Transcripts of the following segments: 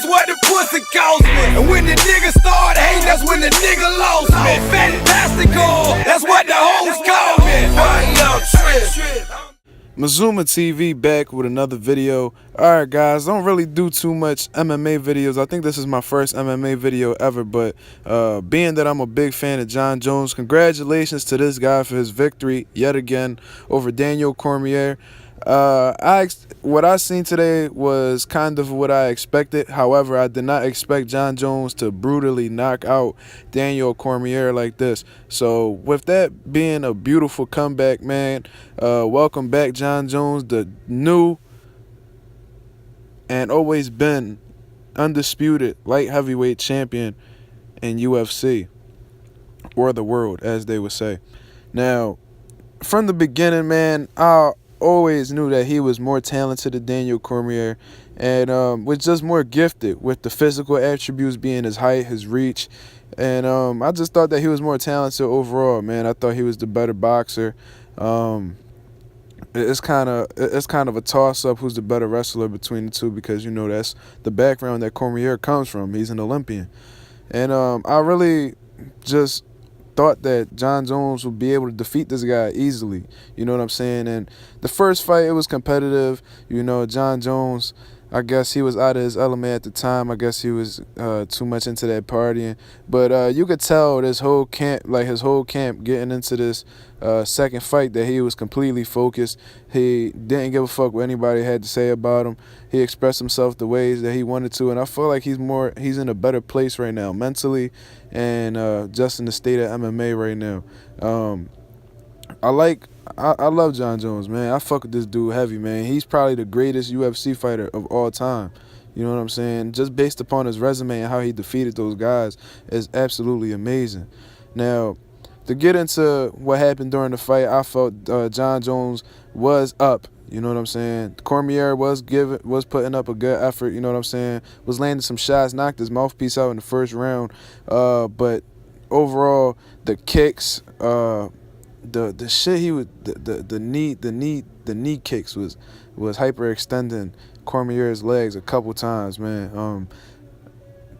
that's what the pussy cost me. And when the nigga started hating, that's when the nigga lost me. Fantastical, that's what the hoes call me. Mazuma TV back with another video. Alright guys, don't really do too much MMA videos. I think this is my first MMA video ever, but being that I'm a big fan of Jon Jones, congratulations to this guy for his victory yet again over Daniel Cormier. What I seen today was kind of what I expected. However, I did not expect Jon Jones to brutally knock out Daniel Cormier like this. So with that being a beautiful comeback, man, welcome back Jon Jones, the new and always been undisputed light heavyweight champion in UFC, or the world, as they would say. Now, from the beginning, man, I always knew that he was more talented than Daniel Cormier, and was just more gifted with the physical attributes being his height, his reach, and I just thought that he was more talented overall, man. I thought he was the better boxer. It's kind of a toss-up who's the better wrestler between the two, because you know that's the background that Cormier comes from. He's an Olympian, and I really just thought that Jon Jones would be able to defeat this guy easily. You know what I'm saying? And the first fight, it was competitive. You know, Jon Jones, I guess he was out of his element at the time. I guess he was too much into that partying. But you could tell this whole camp, like his whole camp getting into this second fight, that he was completely focused. He didn't give a fuck what anybody had to say about him. He expressed himself the ways that he wanted to, and I feel like he's in a better place right now mentally, and just in the state of MMA right now. I love Jon Jones, man. I fuck with this dude heavy, man. He's probably the greatest UFC fighter of all time. You know what I'm saying? Just based upon his resume and how he defeated those guys is absolutely amazing. Now, to get into what happened during the fight, I felt Jon Jones was up. You know what I'm saying? Cormier was putting up a good effort. You know what I'm saying? Was landing some shots, knocked his mouthpiece out in the first round. But overall, the kicks, the shit he would, the knee kicks was hyperextending Cormier's legs a couple times, man.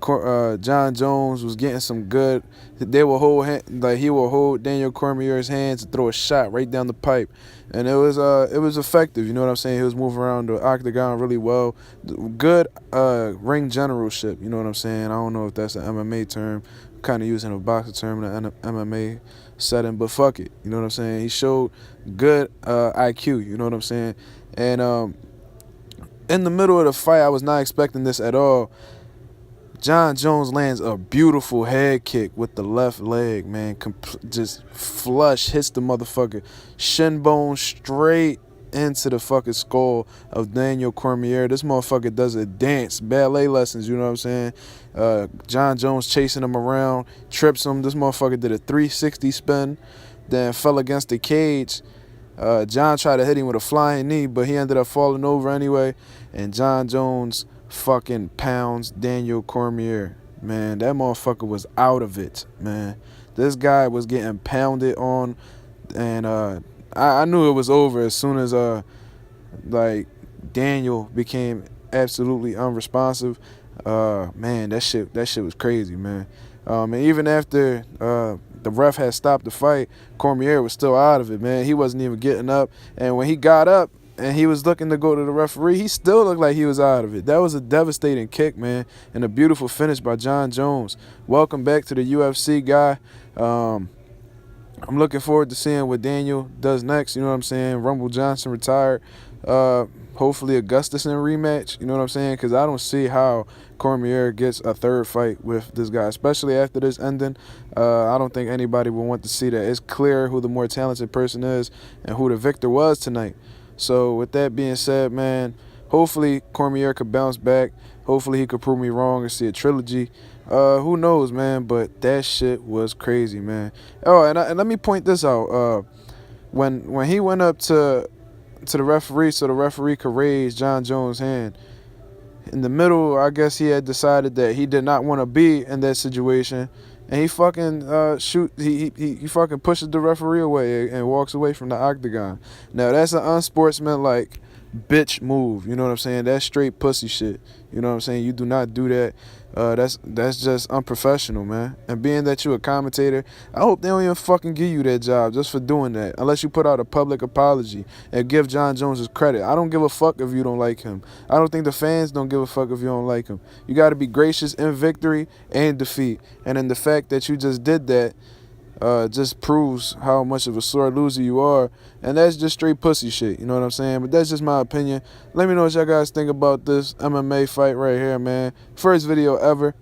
Jon Jones was getting some good. He will hold Daniel Cormier's hands and throw a shot right down the pipe, and it was effective. You know what I'm saying? He was moving around the octagon really well. Good ring generalship. You know what I'm saying? I don't know if that's an MMA term. I'm kind of using a boxer term in an MMA setting, but fuck it. You know what I'm saying? He showed good IQ. You know what I'm saying? And in the middle of the fight, I was not expecting this at all. Jon Jones lands a beautiful head kick with the left leg, man. Just flush, hits the motherfucker shin bone straight into the fucking skull of Daniel Cormier. This motherfucker does a dance, ballet lessons, you know what I'm saying? Jon Jones chasing him around, trips him. This motherfucker did a 360 spin, then fell against the cage. Jon tried to hit him with a flying knee, but he ended up falling over anyway, and Jon Jones fucking pounds Daniel Cormier. Man, that motherfucker was out of it, man. This guy was getting pounded on, and I knew it was over as soon as like Daniel became absolutely unresponsive. Man, that shit was crazy, man. And even after the ref had stopped the fight, Cormier was still out of it, man. He wasn't even getting up, and when he got up and he was looking to go to the referee, he still looked like he was out of it. That was a devastating kick, man, and a beautiful finish by Jon Jones. Welcome back to the UFC, guy. I'm looking forward to seeing what Daniel does next. You know what I'm saying? Rumble Johnson retired. Hopefully a Gustafsson rematch. You know what I'm saying? Because I don't see how Cormier gets a third fight with this guy, especially after this ending. I don't think anybody will want to see that. It's clear who the more talented person is and who the victor was tonight. So with that being said, man, hopefully Cormier could bounce back. Hopefully he could prove me wrong and see a trilogy. Who knows, man? But that shit was crazy, man. Oh, and let me point this out. When he went up to the referee so the referee could raise Jon Jones' hand, in the middle, I guess he had decided that he did not want to be in that situation, and he fucking he fucking pushes the referee away and walks away from the octagon. Now that's an unsportsmanlike bitch move. You know what I'm saying? That's straight pussy shit. You know what I'm saying? You do not do that. That's just unprofessional, man. And being that you a commentator, I hope they don't even fucking give you that job just for doing that. Unless you put out a public apology and give John Jones his credit. I don't give a fuck if you don't like him. I don't think the fans don't give a fuck if you don't like him. You got to be gracious in victory and defeat. And in the fact that you just did that, just proves how much of a sore loser you are, and that's just straight pussy shit, you know what I'm saying? But that's just my opinion. Let me know what y'all guys think about this MMA fight right here, man. First video ever.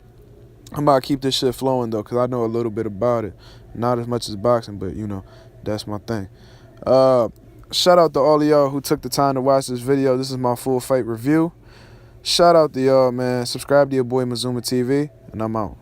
I'm about to keep this shit flowing, though, because I know a little bit about it. Not as much as boxing, but, you know, that's my thing. Shout out to all of y'all who took the time to watch this video. This is my full fight review. Shout out to y'all, man. Subscribe to your boy Mazuma TV, and I'm out.